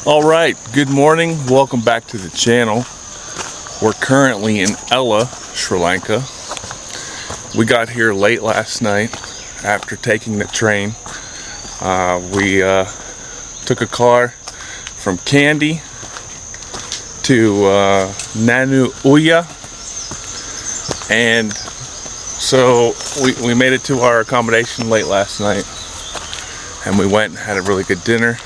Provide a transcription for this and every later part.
Alright, good morning, welcome back to the channel. We're currently in Ella, Sri Lanka. We got here late last night after taking the train. We took a car from Kandy to Nanu Uya, and so we made it to our accommodation late last night, and we went and had a really good dinner.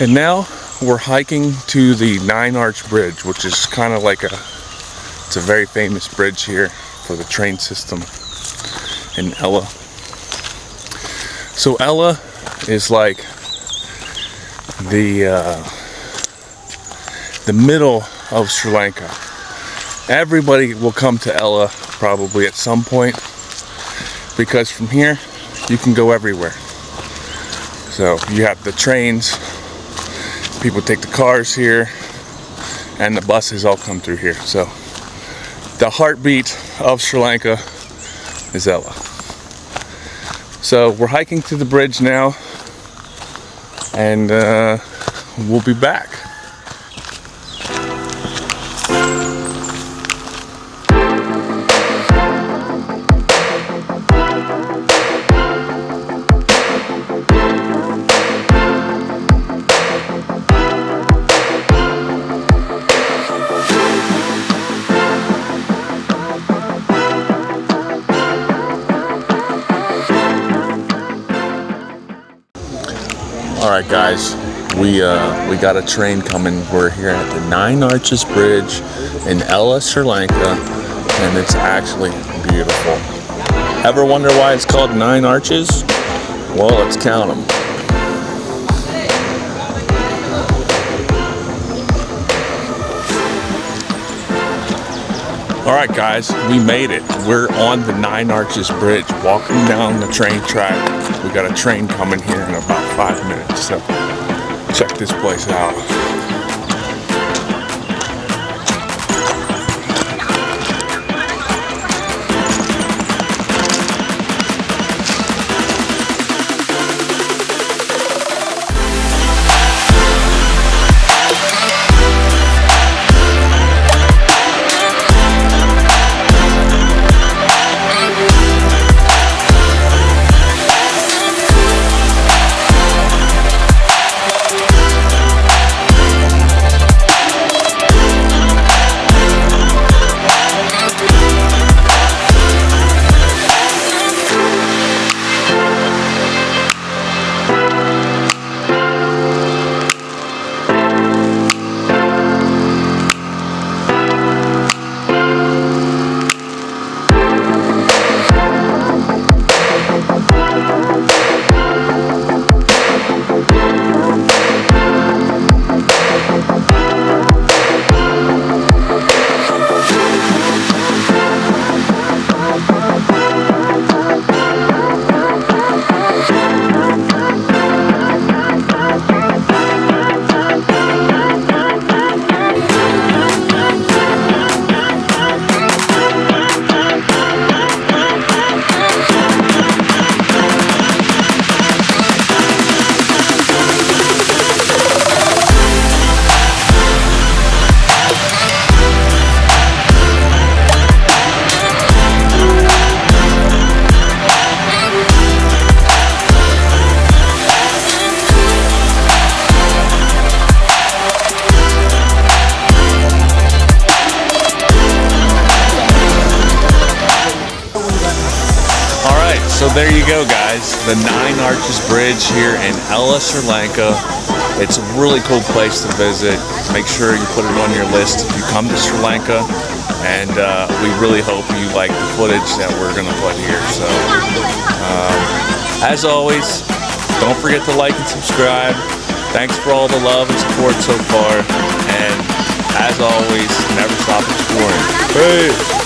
And now we're hiking to the 9-arch bridge, which is kind of like it's a very famous bridge here for the train system in Ella. So Ella is like the middle of Sri Lanka. Everybody will come to Ella probably at some point, because from here you can go everywhere. So you have the trains, people take the cars here, and the buses all come through here. So the heartbeat of Sri Lanka is Ella. So we're hiking to the bridge now, and we'll be back. Alright guys, we got a train coming. We're here at the 9 Arches Bridge in Ella, Sri Lanka, and it's actually beautiful. Ever wonder why it's called 9 Arches? Well, let's count them. Alright guys, we made it. We're on the 9 Arches Bridge, walking down the train track. We got a train coming here in about 5 minutes, so check this place out. So there you go guys, the 9 Arches Bridge here in Ella, Sri Lanka. It's a really cool place to visit. Make sure you put it on your list if you come to Sri Lanka, and we really hope you like the footage that we're going to put here. So as always, don't forget to like and subscribe. Thanks for all the love and support so far, and as always, never stop exploring. Peace!